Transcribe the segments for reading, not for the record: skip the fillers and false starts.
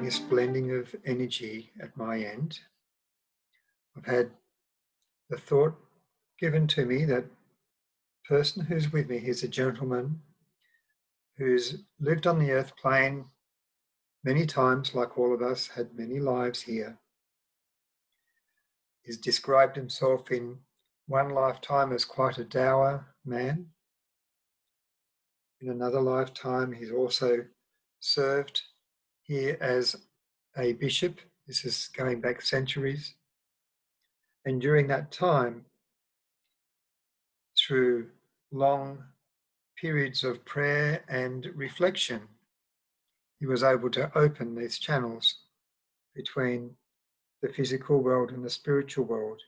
this blending of energy at my end. I've had the thought given to me that the person who's with me is a gentleman who's lived on the earth plane many times, like all of us, had many lives here. He's described himself in one lifetime as quite a dour man. In another lifetime, he's also served here as a bishop. This is going back centuries. And during that time, through long periods of prayer and reflection, he was able to open these channels between the physical world and the spiritual world.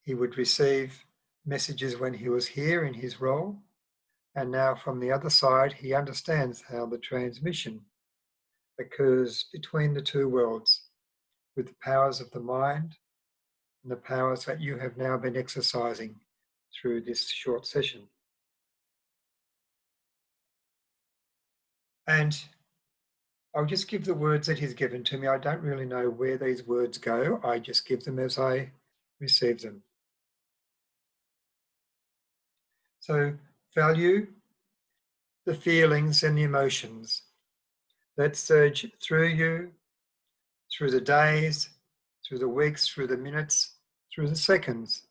He would receive messages when he was here in his role, and now from the other side, he understands how the transmission occurs between the two worlds with the powers of the mind and the powers that you have now been exercising through this short session. And I'll just give the words that he's given to me. I don't really know where these words go. I just give them as I receive them. So value the feelings and the emotions that surge through you, through the days, through the weeks, through the minutes, through the seconds.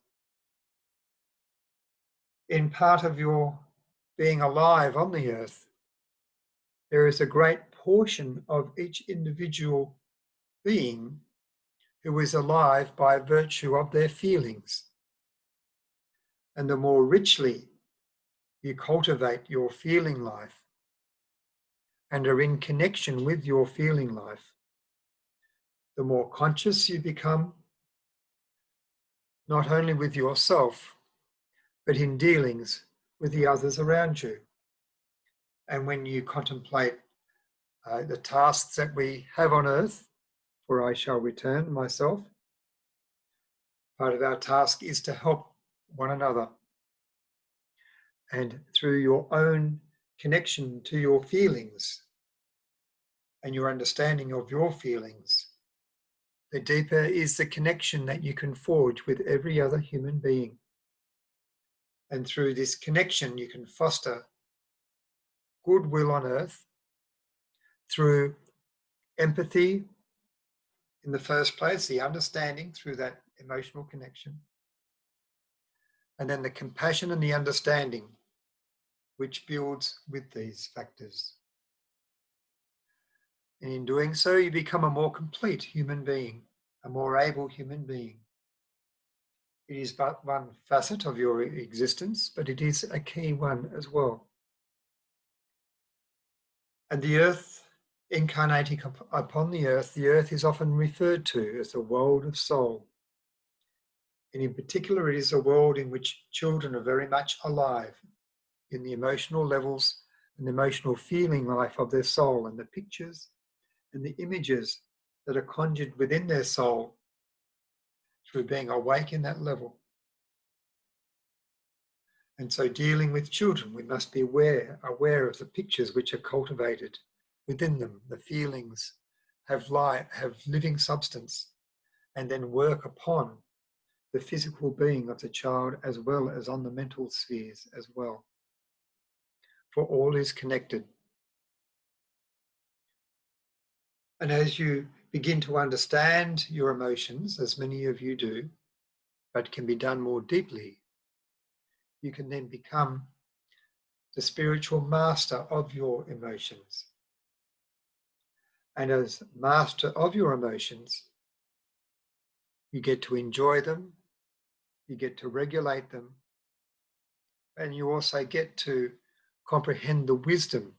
In part of your being alive on the earth, there is a great portion of each individual being who is alive by virtue of their feelings. And the more richly you cultivate your feeling life and are in connection with your feeling life, the more conscious you become, not only with yourself, but in dealings with the others around you. And when you contemplate the tasks that we have on earth, for I shall return myself, part of our task is to help one another. And through your own connection to your feelings and your understanding of your feelings, the deeper is the connection that you can forge with every other human being. And through this connection, you can foster goodwill on earth through empathy in the first place, the understanding through that emotional connection, and then the compassion and the understanding which builds with these factors. And in doing so, you become a more complete human being, a more able human being. It is but one facet of your existence, but it is a key one as well. And the earth, incarnating upon the earth is often referred to as the world of soul. And in particular, it is a world in which children are very much alive in the emotional levels and the emotional feeling life of their soul, and the pictures and the images that are conjured within their soul through being awake in that level. And so dealing with children, we must be aware of the pictures which are cultivated within them. The feelings have living substance, and then work upon the physical being of the child as well as on the mental spheres as well. For all is connected. And as you begin to understand your emotions, as many of you do, but can be done more deeply, you can then become the spiritual master of your emotions. And as master of your emotions, you get to enjoy them, you get to regulate them, and you also get to comprehend the wisdom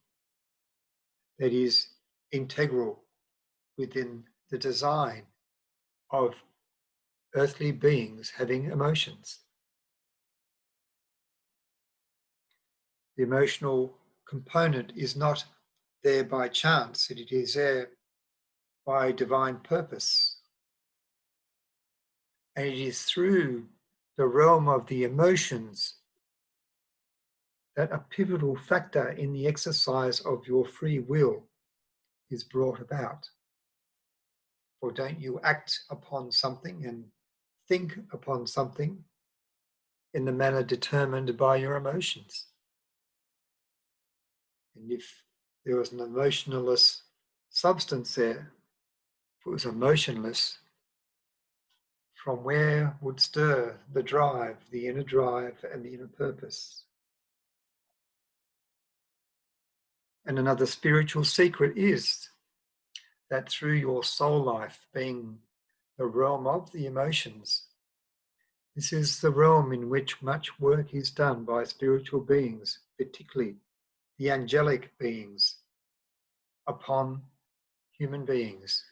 that is integral within the design of earthly beings having emotions. The emotional component is not there by chance, it is there by divine purpose. And it is through the realm of the emotions that a pivotal factor in the exercise of your free will is brought about? Or don't you act upon something and think upon something in the manner determined by your emotions? And if there was an emotionless substance there, if it was emotionless, from where would stir the drive, the inner drive and the inner purpose? And another spiritual secret is that through your soul life being the realm of the emotions, this is the realm in which much work is done by spiritual beings, particularly the angelic beings, upon human beings.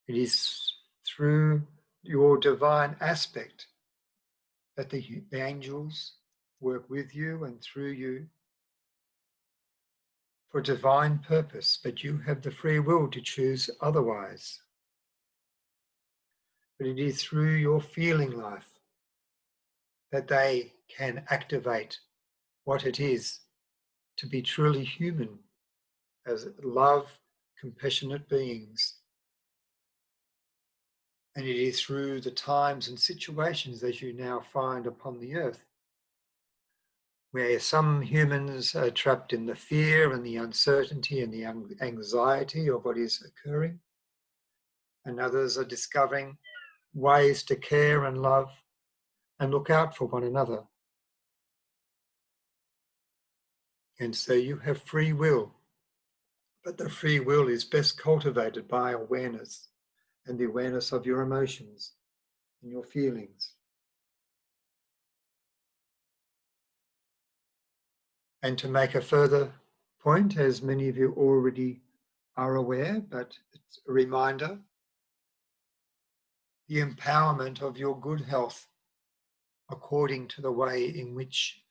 It is through your divine aspect that the angels work with you and through you for divine purpose, but you have the free will to choose otherwise. But it is through your feeling life that they can activate what it is to be truly human as love, compassionate beings. And it is through the times and situations that you now find upon the earth, where some humans are trapped in the fear and the uncertainty and the anxiety of what is occurring, and others are discovering ways to care and love and look out for one another. And so you have free will, but the free will is best cultivated by awareness and the awareness of your emotions and your feelings. And to make a further point, as many of you already are aware, but it's a reminder, the empowerment of your good health according to the way in which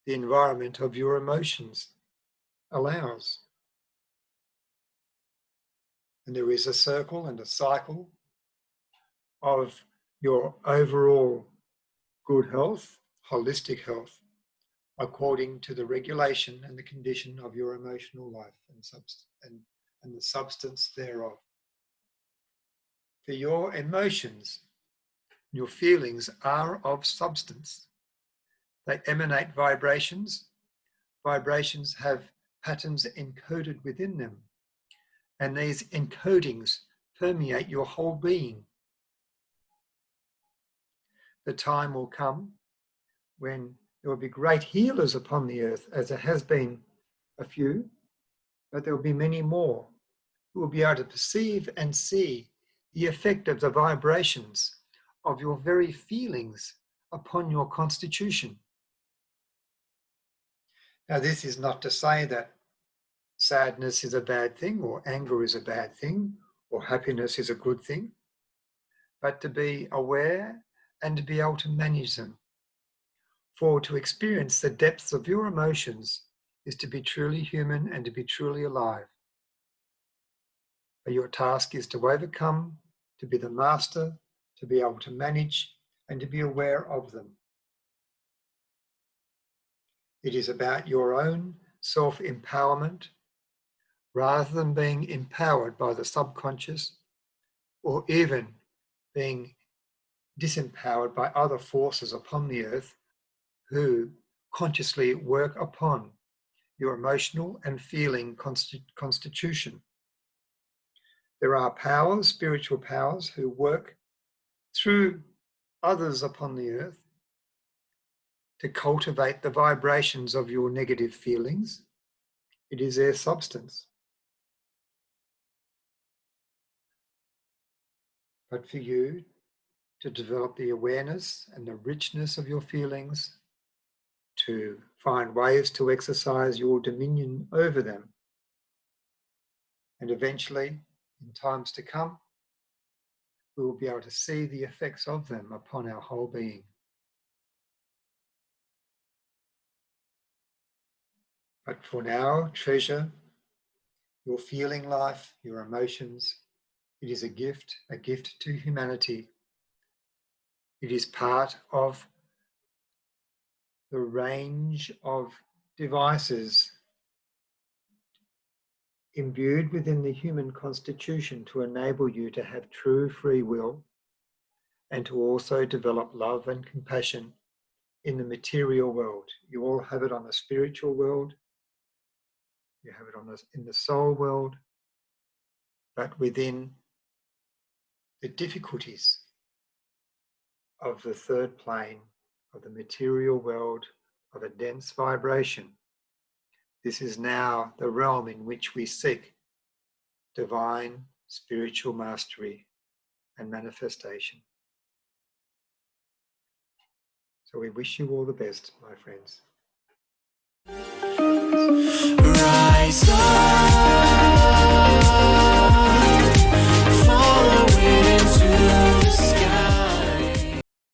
the environment of your emotions allows. And there is a circle and a cycle of your overall good health, holistic health, according to the regulation and the condition of your emotional life and the substance thereof. For your emotions, your feelings are of substance. They emanate vibrations. Vibrations have patterns encoded within them. And these encodings permeate your whole being. The time will come when there will be great healers upon the earth, as there has been a few, but there will be many more who will be able to perceive and see the effect of the vibrations of your very feelings upon your constitution. Now, this is not to say that sadness is a bad thing, or anger is a bad thing, or happiness is a good thing, but to be aware and to be able to manage them. For to experience the depths of your emotions is to be truly human and to be truly alive. But your task is to overcome, to be the master, to be able to manage, and to be aware of them. It is about your own self-empowerment rather than being empowered by the subconscious or even being disempowered by other forces upon the earth who consciously work upon your emotional and feeling constitution. There are powers, spiritual powers, who work through others upon the earth to cultivate the vibrations of your negative feelings. It is their substance. But for you to develop the awareness and the richness of your feelings, to find ways to exercise your dominion over them, and eventually, in times to come, we will be able to see the effects of them upon our whole being. But for now, treasure your feeling life, your emotions. It is a gift to humanity. It is part of the range of devices imbued within the human constitution to enable you to have true free will and to also develop love and compassion in the material world. You all have it on the spiritual world, you have it in the soul world, but within the difficulties of the third plane of the material world of a dense vibration. This is now the realm in which we seek divine spiritual mastery and manifestation. So we wish you all the best, my friends. Rise up.